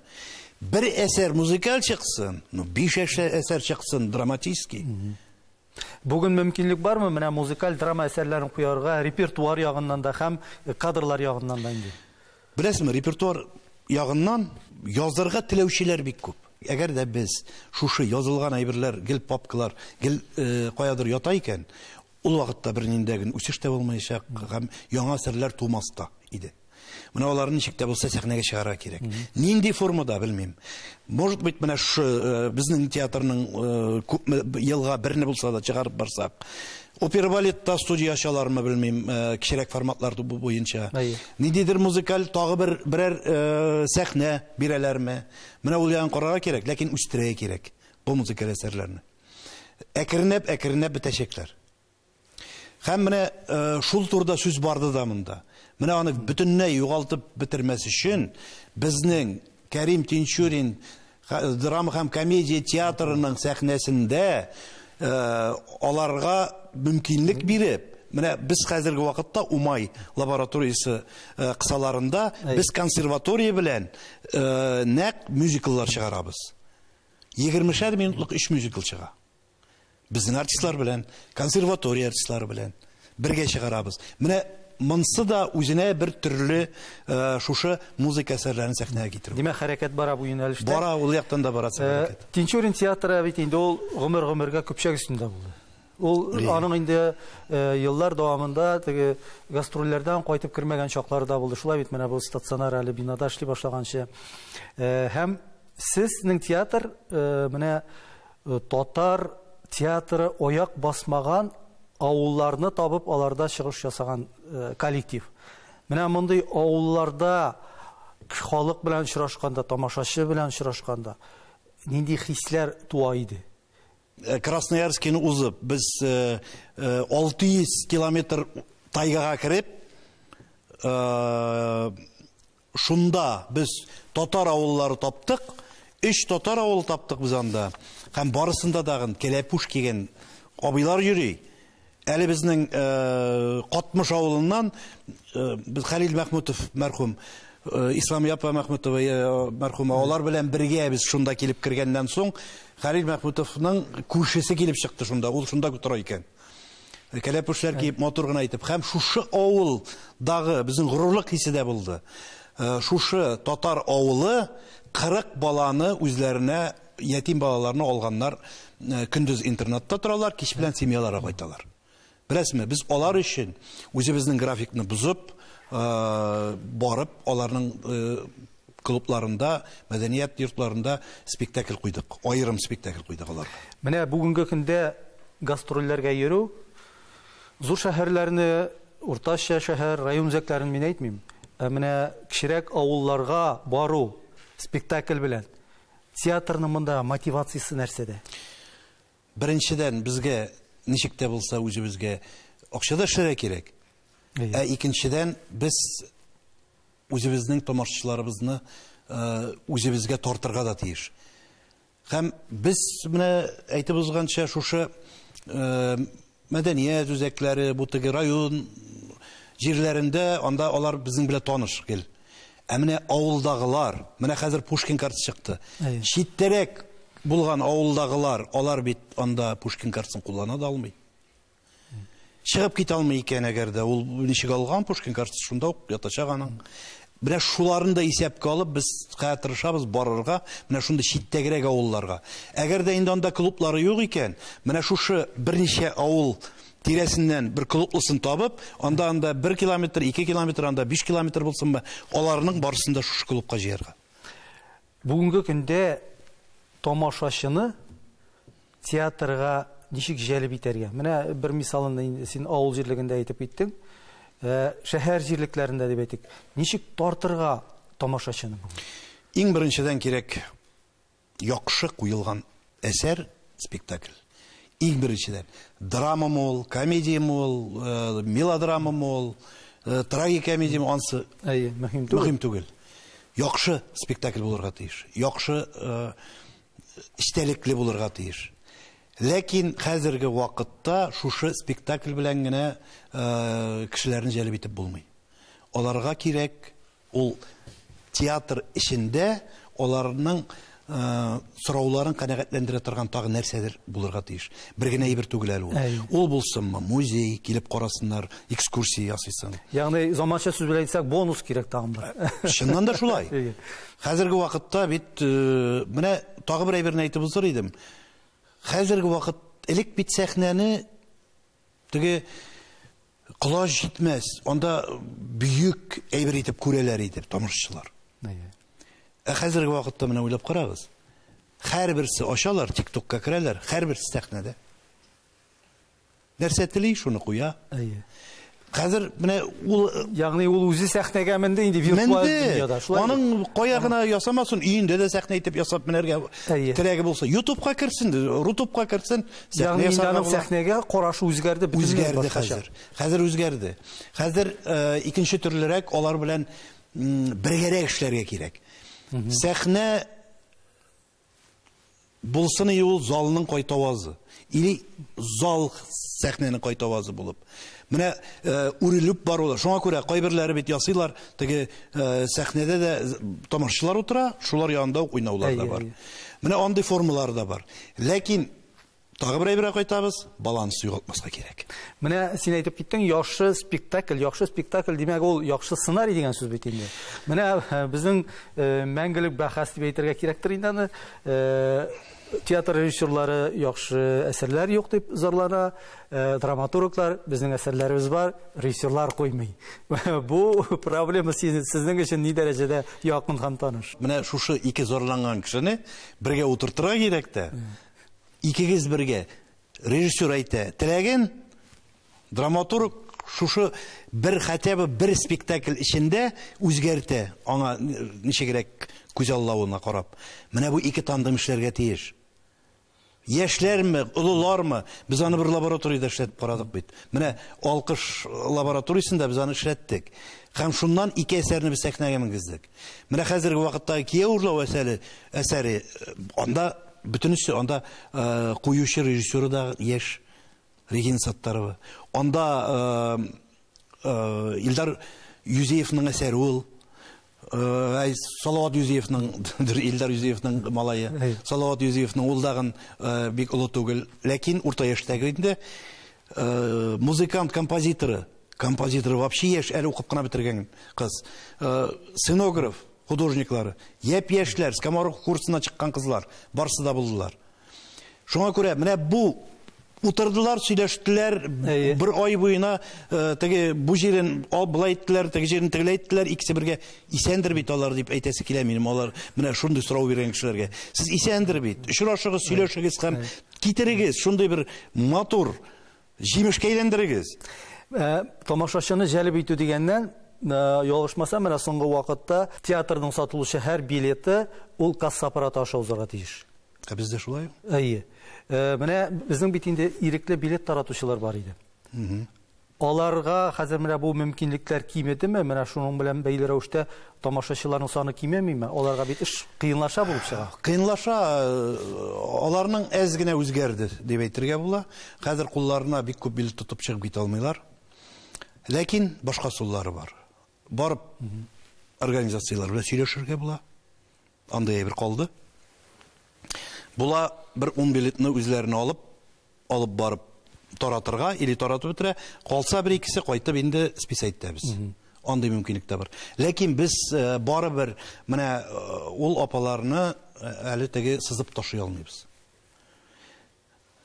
[SPEAKER 2] Бер әсәр музыкаль чыксын, 5 әсәр чыксын драматический.
[SPEAKER 1] Бүген мөмкинлек бармы менә музыкаль драма әсәрләрен куярга репертуар ягыннан да һәм кадрлар ягыннан да инде? Беләсезме,
[SPEAKER 2] репертуар ягыннан язырга теләүчеләр бик күп. Әгәр дә без шушы язылган әйберләр, гел папкалар, гел каядыр ята икән, ул вакытта бер ниндәген үсеш тә булмаячак, һәм яңа әсәрләр тумаста иде. Менә аларны ничек тә булса сәхнәгә чыгарга кирәк. Нинди формада белмим. Может быть, менә шу безнең театрның күп елга берне булса да чыгарып барсак, опера балетта студия ачалармы белмим, кичерәк форматлар буенча. Ниндидер музыкаль тагы берәр сәхнә бирәләрме? Менә ул ягын карарга кирәк, ләкин үстерергә кирәк бу музыкаль әсәрләрне. Әкренләп бетәчәкләр. Һәм менә шул турда сүз барды да монда. Менә аны бөтенләй югалтып бетермәс өчен безнең Кәрим Тинчурин драма һәм комедия театрының сәхнәсендә аларга мөмкинлек биреп, менә без хәзерге вакытта Умай лабораториясе кысаларында без консерватория белән нәкъ мюзикллар чыгарабыз. 20 минутлык 3 мюзикл чыга. Безнең артистлар белән, консерватория артистлары белән бергә чыгарабыз. Менә монсы да үзенә бер төрле шушы музыка әсәрләрен сәхнәгә китерү.
[SPEAKER 1] Димәк, хәрәкәт бара бу юнәлештә.
[SPEAKER 2] Бара, ул яктан да бара хәрәкәт.
[SPEAKER 1] Тинчурин театры бит инде ул гомергә көпчәк үстендә булды. Ул аның инде еллар дәвамында теге гастрольләрдән кайтып кергән чаклары да булды. Шулай бит менә бу стационар әле бинада эшли башлаганчы. Һәм сезнең театр менә татар театры аяк басмаган авылларны табып аларда чыгыш ясаган коллектив. Менә мондый авылларда халык белән очрашканда, тамашачы белән очрашканда нинди хисләр туа иде?
[SPEAKER 2] Красноярскийны узып, без 600 километр тайгага кирип, шунда без татар авыллары таптык. 3 татар авылы таптык без анда. Һәм барысында дагы Келәпуш кигән абыйлар йөри. Әле безнең Катмыш авылыннан без Хәлил Мәхмүтов мәрхүм, Исламия апа Мәхмүтова мәрхүм, алар белән бергә без шунда килеп кергәннән соң Хәлил Мәхмүтовның күршесе килеп чыкты шунда. Ул шунда утыра икән. Келәпүшләр киеп матур гына әйтеп, һәм шушы авылдагы безнең горурлык хисе дә булды. Шушы татар авылы 40 баланы үзләренә, ятим балаларны алганнар, көндез интернатта торалар, кич белән семьяларга кайталар. Беләсезме, без алар өчен үзебезнең графикны бузып, барып, аларның клубларында, мәдәният йортларында спектакль куйдык. Аерым спектакль куйдык аларга. Менә
[SPEAKER 1] бүгенге көндә гастрольләргә йөрү, зур шәһәрләрне, уртача шәһәр, район үзәкләрен мин әйтмим. Менә кичерәк авылларга бару спектакль белән театрның монда мотивациясе нәрсәдә?
[SPEAKER 2] Беренчедән, безгә ничек тә булса үзебезгә акчада эшләргә кирәк. Икенчедән, без үзебезнең тамашачыларыбызны үзебезгә тартырга да тиеш. Һәм без менә әйтеп узганча шушы мәдәният үзәкләре, бу теге район җирләрендә анда алар безнең белән таныш кил. Менә авылдагылар, менә хәзер Пушкин карты чыкты. Читтәрәк булган авылдагылар, алар бит анда Пушкин картасын куллана да алмый. Чыгып китә алмый икән әгәр дә ул ничек алган Пушкин картасы шунда ук ятачак аның. Менә шуларын да исәпкә алып без тырышабыз барырга, менә шунда читтәгрәк авылларга. Әгәр дә инде анда клублары юк икән, менә шушы берничә авыл тирәсеннән бер клублысын табып, анда 1 километр, 2 километр, анда 5 километр булсынмы, аларның барысында шушы клубка җыярга.
[SPEAKER 1] Бүгенге көндә тамашачыны театрга ничек җәлеп итәргә? Менә бер мисалны син авыл җирлегендә әйтеп киттең. Шәһәр җирлекләрендә дип әйтик. Ничек тартырга тамашачыны?
[SPEAKER 2] Иң беренчедән кирәк яхшы куелган әсәр, спектакль. Иң беренчедән драма мол, комедия мол, мелодрама мол, трагикомедия мол, ансы мөһим түгел. Яхшы спектакль булырга тиеш. Яхшы истәлекле булырга тиеш. Ләкин хәзерге вакытта шушы спектакль белән генә кешеләрне җәлеп итеп булмый. Аларга кирәк ул театр эчендә аларның сорауларын канәгатьләндерә торган тагы нәрсәдер булырга тиеш. Бер генә әйбер түгел әле ул. Ул булсынмы, музей килеп карасыннар, экскурсия ясыйсын.
[SPEAKER 1] Ягъни заманча сүз белән әйтсәк, бонус кирәк тагын бер.
[SPEAKER 2] Чыннан да шулай. Хәзерге вакытта бит менә тагы бер әйберне әйтеп узыр идем. Хәзерге вакыт элек бит сәхнәне теге колаш җитмәс, анда бүйек әйбер итеп күрәләр иде тамашачылар. Хәзерге вакытта менә уйлап карагыз. Һәрберсе ачалар, TikTokка керәләр, һәрбер сәхнәдә. Нәрсә тели шуны куя. Хәзер менә ул
[SPEAKER 1] ягъни ул үзе сәхнәгә менде инде виртуаль дөньяда.
[SPEAKER 2] Аның каягына ясамасын, өендә дә сәхнә итеп ясап менәргә теләге булса, YouTube'ка кирсен, Rutub'ка кирсен,
[SPEAKER 1] сәхнә ясарга. Сәхнәгә карашы үзгәрде,
[SPEAKER 2] үзгәрде хәзер. Хәзер үзгәрде. Хәзер икенче төрлерәк алар белән бергәрәк эшләргә кирәк. Сәхнә булсын ул залның кайтавазы. Или зал сәхнәнең кайтавазы булып. Менә үрелеп барулар. Шуңа күрә кайберләре бит ясыйлар, теге сәхнәдә дә тамашачылар утыра, шулар янында ук уйнаулар да бар. Менә андый формалар да бар. Ләкин тагы бер әйберәк кайтабыз, баланс югалтмаска кирәк.
[SPEAKER 1] Менә син әйтеп киттең, яхшы спектакль димәк ул яхшы сценарий дигән сүз бит инде. Менә безнең мәңгелек бәхәс дип әйтергә кирәктер инде аны. Театр режиссерлары яхшы әсәрләр юк дип зарлана, драматурглар безнең әсәрләребез бар, режиссерлар коймый. Бу проблема сезнең өчен ни дәрәҗәдә якын һәм таныш?
[SPEAKER 2] Менә шушы ике зарланган кешене бергә утыртырга кирәк тә. Икегез бергә режиссер әйтә, теләген драматург шушы бер хәтәбе бер спектакль эчендә үзгәртә, аңа ничегрәк күз аллавына карап. Менә бу ике тандым эшләргә тиеш. Яшьләрме, улылармы, без аны бер лабораториядә эшләтеп карадык бит. Менә алкыш лабораториясендә без аны эшләттек. Һәм шуннан ике әсәрне без сәхнәгә менгездек. Менә хәзерге вакытта кияү урлау әсәре, анда бөтенесе, анда куючы режиссеры да яшь, Регина Саттарова. Анда Илдар Юзеевның әсәре ул. Салават Юзеевның, Илдар Юзеевның малайы, Салават Юзеевның улдагын бик олы түгел, ләкин урта яшьтәге инде музыкант, композиторы вообще яшь, әле укып кына бетергән кыз. Сценограф, художниклары, яшьләр, скоморох курсына чыккан кызлар, барсы да булдылар. Шуңа күрә, менә бу утырдылар, сөйләштеләр, бер ай буена теге бу җирен былай иттеләр, теге җирен тегеләй иттеләр, икесе бергә исәндер бит алар дип әйтәсе килә минем, алар менә шундый сорау биргән кешеләргә. Сез исәндер бит, очрашыгыз, сөйләшегез һәм китерегез шундый бер матур җимешкә әйләндерегез.
[SPEAKER 1] Тамашачыны җәлеп итү дигәннән, ялгышмасам, менә соңгы вакытта театрның сатылышы һәр билеты ул касса аппараты аша узарга тиеш.
[SPEAKER 2] Бездә шулай?
[SPEAKER 1] Әйе. Менә безнең бит инде ирекле билет таратучылар бар иде. Аларга хәзер менә бу мөмкинлекләр кимедеме? Менә шуның белән бәйле рәвештә тамашачыларның саны кимәмиме? Аларга бит эш кыенлаша булып чыга.
[SPEAKER 2] Кыенлаша, аларның әз генә үзгәрде дип әйтергә була. Хәзер кулларына бик күп билет тотып чыгып китә алмыйлар. Ләкин башка суллары бар. Барып организациялар белән сөйләшергә була. Андай бер калды. Була бер 10 билетны үзләренә алып барып таратырга, или таратып бетерә, калса бер икесе кайтып инде списать итәбез. Андый мөмкинлек тә бар. Ләкин без барыбер менә ул апаларны әле теге сызып ташый алмыйбыз.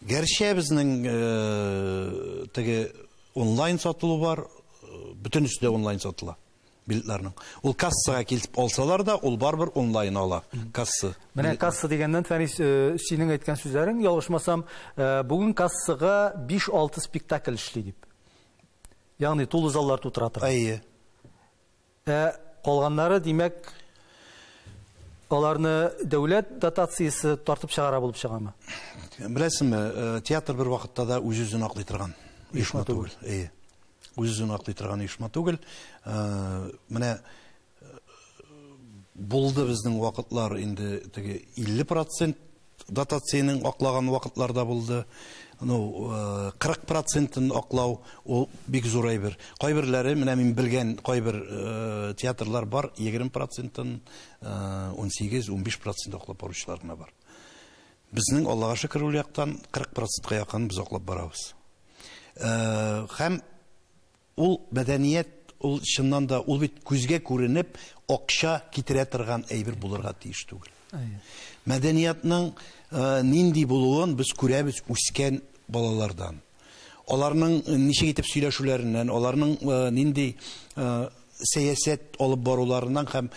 [SPEAKER 2] Гәрчә безнең теге онлайн сатылу бар, бөтенесе дә онлайн сатыла. Билетларның. Ул кассага килеп алсалар да, ул барбер онлайн ала. Касса.
[SPEAKER 1] Менә касса дигәннән Фәрис синең әйткән сүзләрең, ялгышмасам, бүген кассага 5-6 спектакль эшли дип. Ягъни тулы заллар тутыра тора.
[SPEAKER 2] Әйе.
[SPEAKER 1] Калганнары, димәк, аларны дәүләт дотациясе тартып чыгара булып чыгамы?
[SPEAKER 2] Беләсезме, театр бер вакытта да үз-үзен аклый торган оешма түгел. Әйе. Үз-үзен аклый торган оешма түгел. Менә булды безнең вакытлар инде теге 50% дотацияның аклаган вакытларда булды. 40%-ын аклау ул бик зур әйбер. Кайберләре, менә мин белгән кайбер театрлар бар, 20%-ын 18-15% аклап баручылар гына бар. Безнең Аллага шөкер ул яктан 40%-ка якын без аклап барабыз. Һәм ул мәдәният, ул чыннан да ул бит күзгә күренеп акча китерә торган әйбер булырга тиеш түгел. Мәдәниятның нинди булуын без күрәбез үскән балалардан. Аларның ничек итеп сөйләшүләреннән, аларның нинди сәясәт алып баруларыннан һәм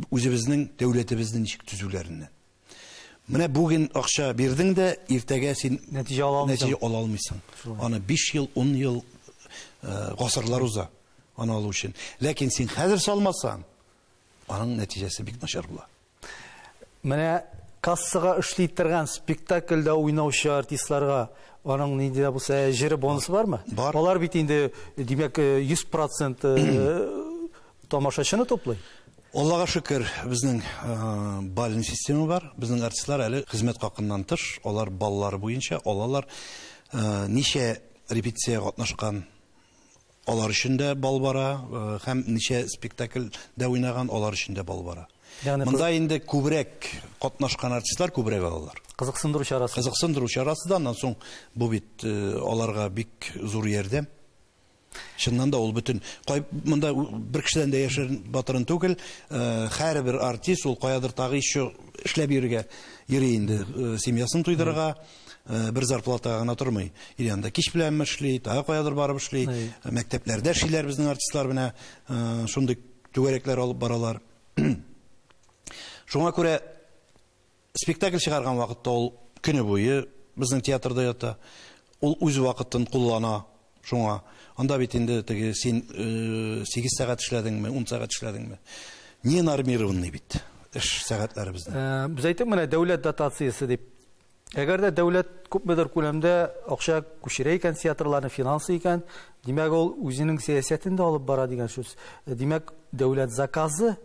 [SPEAKER 2] үзебезнең дәүләтебезне ничек төзүләреннән. Менә бүген акча бирдең дә, иртәгә син нәтиҗә ала алмыйсың. Аны 5 ел, 10 ел гасырлар уза аны алу өчен. Ләкин син хәзер салмасаң, аның нәтиҗәсе бик начар була.
[SPEAKER 1] Менә кассага эшли торган спектакльдә уйнаучы артистларга аның нинди булса җире бонусы бармы?
[SPEAKER 2] Бар.
[SPEAKER 1] Алар бит инде димәк 100% тамашачыны туплый.
[SPEAKER 2] Аллага шөкер, безнең бальный система бар. Безнең артистлар әле хезмәт хакыннан тыш, алар баллары буенча алалар ничә репетиция катнашкан, алар өчен дә бал бара, һәм ничә спектакльдә уйнаган, алар өчен дә бал бара. Монда инде күбрәк катнашкан артистлар күбрәк алалар.
[SPEAKER 1] Кызыксындыру чарасы.
[SPEAKER 2] Кызыксындыру чарасы да, аннан соң бу бит аларга бик зур ярдәм. Шуннан да ул бөтен монда бер кешедән дә яшер батырын түгел, һәрбер артист ул каядыр тагы еще эшләп йөрергә йөри инде, семьясын туйдырырга, бер зарплата гына тормый. Янда кич белән эшли, тагы каядыр барып эшли, мәктәпләрдә эшлиләр безнең артистлар менә шундый түгәрәкләр алып баралар. Шуңа күрә спектакль чыгарган вакытта ул көне буе безнең театрда ята, ул үз вакытын куллана. Шуңа анда бит инде теге син 8 сәгать эшләдеңме, 10 сәгать эшләдеңме? Не нормированный бит эш сәгатьләре бездә.
[SPEAKER 1] Без әйтик менә дәүләт дотациясе дип. Әгәр дә дәүләт күпмедер күләмдә акча күчерә икән театрларны финансы икән, димәк ул үзенең сәясәтен дә алып бара дигән сүз. Димәк дәүләт заказы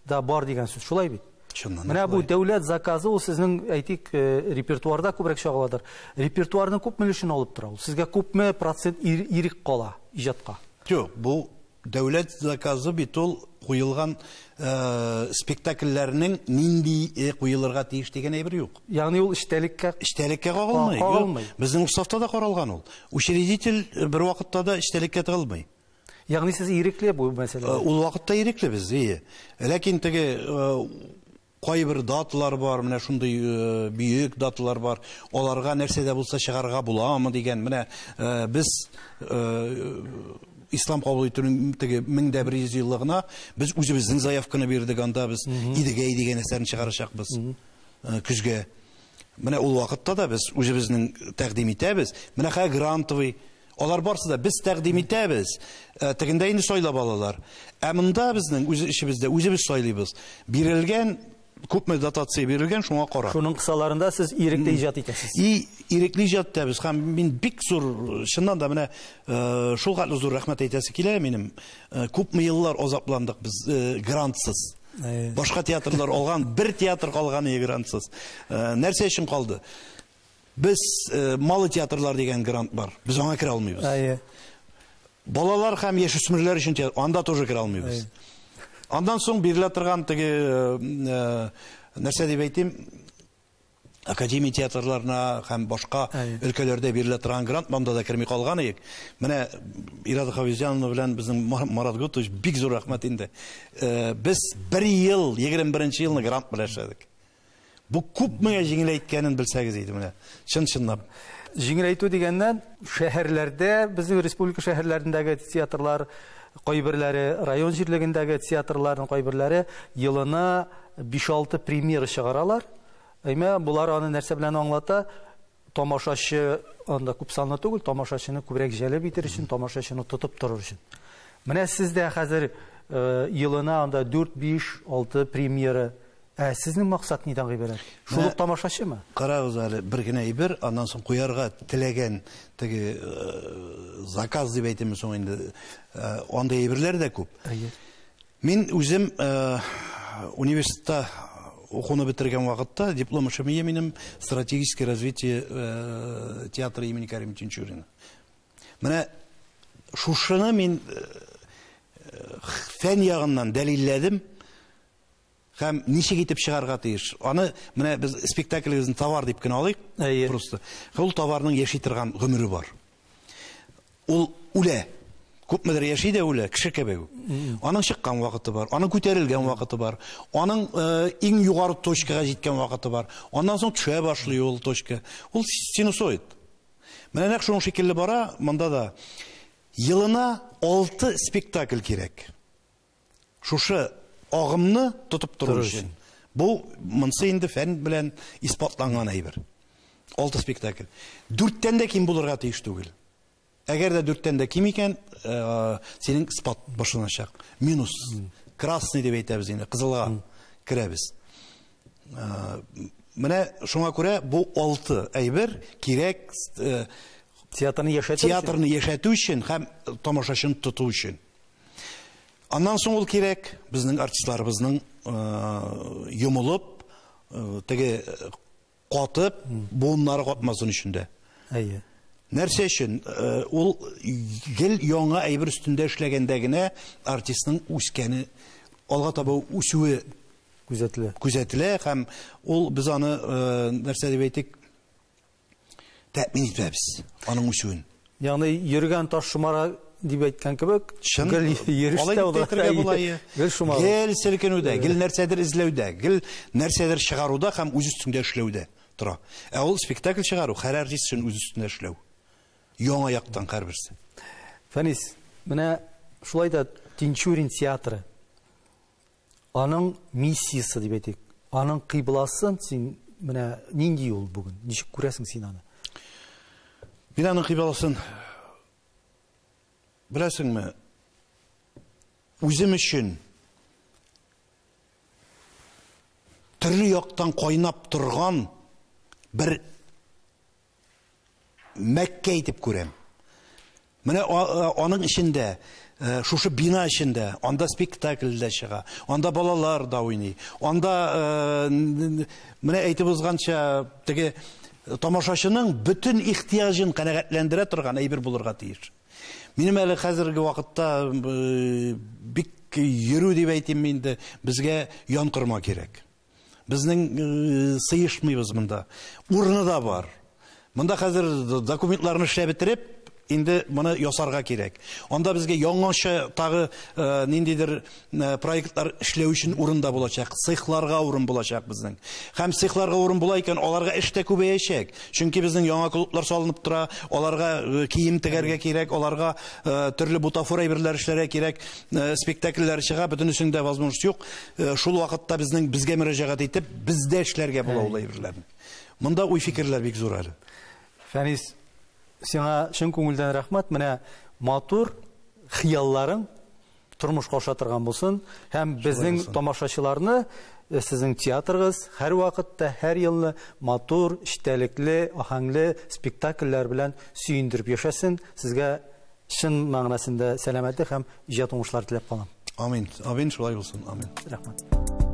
[SPEAKER 1] да бар дигән сүз. Шулай бит. Менә бу дәүләт заказы ул сезнең әйтик репертуарда күбрәк чыгаладыр. Репертуарның күпме өлешен алып тора ул? Сезгә күпме процент ирек кала иҗатка?
[SPEAKER 2] Юк, бу дәүләт заказы бит ул куелган спектакльләрнең нинди куелырга тиеш дигән әйбер юк.
[SPEAKER 1] Ягъни ул иштәлеккә
[SPEAKER 2] кагылмый. Безнең уставта да каралган ул. Учредитель бер вакытта да иштәлеккә тыгылмый.
[SPEAKER 1] Ягъни сез ирекле бу мәсьәләдә.
[SPEAKER 2] Ул вакытта ирекле без, ләкин теге кайбер даталар бар, менә шундый бүйек даталар бар. Аларга нәрсә дә булса чыгарга буламы дигән, менә без ислам кабул итүнең теге 1100 еллыгына без үзебезнең заявканы бирдек, анда без идегәй дигән әсәрне чыгарачакбыз көзгә. Менә ул вакытта да без үзебезнең тәкъдим итәбез. Менә хә грантовый алар барсы да без тәкъдим итәбез. Тегендә инде сайлап алалар. Ә монда безнең үз ишебездә үзебез сайлыйбыз. Бирелгән күпме дотация бирелгән, шуңа кара.
[SPEAKER 1] Шуның кысаларында сез ирекле иҗат итәсез.
[SPEAKER 2] Ирекле иҗат итәбез һәм мин бик зур, чыннан да менә шул кадәр зур рәхмәт әйтәсе килә минем. Күпме еллар азапландык без грантсыз. Башка театрлар алган, бер театр калган грантсыз. Нәрсә өчен калды? Без малы театрлар дигән грант бар. Без аңа кирә алмыйбыз. Балалар һәм яшүсмерләр өчен анда тоже кирә алмыйбыз. Андан соң бирелә торган теге нәрсә дип әйтим, академия театрларына һәм башка өлкәләрдә бирелә торган грант монда да кирми калган идек. Менә Ирада Хавизянова белән безнең Марат Гутович бик зур рәхмәт инде. Без 1 ел, 21 елны грант белән эшләдек. Бу күпме җиңеләйткәнен белсәгез иде менә. Чын-чынлап.
[SPEAKER 1] Җиңеләйтү дигәннән шәһәрләрдә, безнең республика шәһәрләрендәге театрлар, кайберләре район җирлегендәге театрларның кайберләре елына 5-6 премьера чыгаралар. Әймә булар аны нәрсә белән аңлата? Тамашачы анда күп санлы түгел, тамашачыны күбрәк җәлеп итер өчен, тамашачыны тотып торыр өчен. Менә сездә хәзер елына анда 4-5-6 премьера. Сезнең максат нидан гыйбарәт? Шул тамашачымы?
[SPEAKER 2] Карагыз әле, бер генә әйбер, аннан соң куярга теләгән теге заказ дип әйтәме соң инде, анда әйберләр дә күп. Мин үзем университетта укуны бетергән вакытта диплом эшем минем стратегическое развитие театра имени Карима Тинчурина. Менә шушыны мин фән ягыннан дәлилләдем. Һәм ничек итеп чыгарга тиеш. Аны менә без спектаклебезне товар дип кенә алыйк. Просто. Ул товарның яши торган гомере бар. Ул үлә. Күпмедер яши дә үлә, кеше кебек. Аның чыккан вакыты бар, аның күтәрелгән вакыты бар, аның иң югары точкага җиткән вакыты бар. Аннан соң төшә башлый ул точка. Ул синусоид. Менә нәкъ шуның шикелле бара, монда да елына 6 спектакль кирәк. Шушы агымны тотып тору өчен. Бу монсы инде фән белән испатланган әйбер. 6 спектакль. 4тән дә ким булырга тиеш түгел. Әгәр дә 4-тән дә ким икән, синең спот башланачак. Минус. Красный дип әйтәбез инде, кызылга керәбез. Менә шуңа күрә бу 6 әйбер кирәк
[SPEAKER 1] театрны
[SPEAKER 2] яшәтү өчен һәм тамашачыны тоту өчен. Аннан соң ул кирәк безнең артистларыбызның йомылып, теге катып, буыннары катмасын өчен дә.
[SPEAKER 1] Әйе.
[SPEAKER 2] Нәрсә өчен? Ул гел яңа әйбер өстендә эшләгәндә генә артистның үскәне, алга таба үсүе күзәтелә һәм ул без аны нәрсә дип әйтик, тәэмин итәбез аның үсүен.
[SPEAKER 1] Ягъни йөргән таш шумара дип әйткән кебек, гел йөрештә
[SPEAKER 2] гел шумара. Гел селкенүдә, гел нәрсәдер эзләүдә, гел нәрсәдер чыгаруда һәм үз өстендә эшләүдә тора. Ул спектакль чыгару һәр артист өчен үз өстендә эшләү. Яңа яктан һәрберсе.
[SPEAKER 1] Фәнис, менә шулай да Тинчурин театры аның миссиясы дип әйтик. Аның кыйбласын син менә нинди ул бүген? Ничек күрәсең син аны?
[SPEAKER 2] Мин аның кыйбласын беләсеңме? Үзем өчен төрле яктан кайнап торган бер Мәккә итеп күрәм. Менә аның эчендә, шушы бина эчендә, анда спектакльдә чыга, анда балалар да уйный, анда менә әйтеп узганча, теге тамашачының бүтән ихтияҗын канәгатьләндерә торган әйбер булырга тиеш. Минем әле хәзерге вакытта бик йөрү дип әйтим инде, безгә янкырма кирәк. Безнең сыешмыйбыз монда. Урыны да бар. Монда хәзер документларны эшләп бетереп, инде моны ясарга кирәк. Анда безгә яңаша тагы ниндидер проектлар эшләү өчен урында булачак, цехларга урын булачак безнең. Һәм цехларга урын була икән, аларга эш тә күбәячәк. Чөнки безнең яңа клублар салынып тора, аларга кием тегәргә кирәк, аларга төрле бутафор әйберләр эшләргә кирәк, спектакльләр чыга, бөтенесендә возможность юк. Шул вакытта безнең безгә мөрәҗәгать итеп, бездә эшләргә була ул әйберләрне. Монда уй фикерләр бик зур әле.
[SPEAKER 1] Фәнис, сиңа чын күңелдән рәхмәт. Менә матур хыялларың тормышка аша торган булсын һәм безнең тамашачыларны сезнең театрыгыз һәр вакытта, һәр елны матур, эчтәлекле, ахаңлы спектакльләр белән сөендереп яшәсен. Сезгә чын мәгънәсендә сәламәтлек һәм иҗат уңышлар теләп калам.
[SPEAKER 2] Амин. Амин, шулай булсын. Амин.
[SPEAKER 1] Рәхмәт.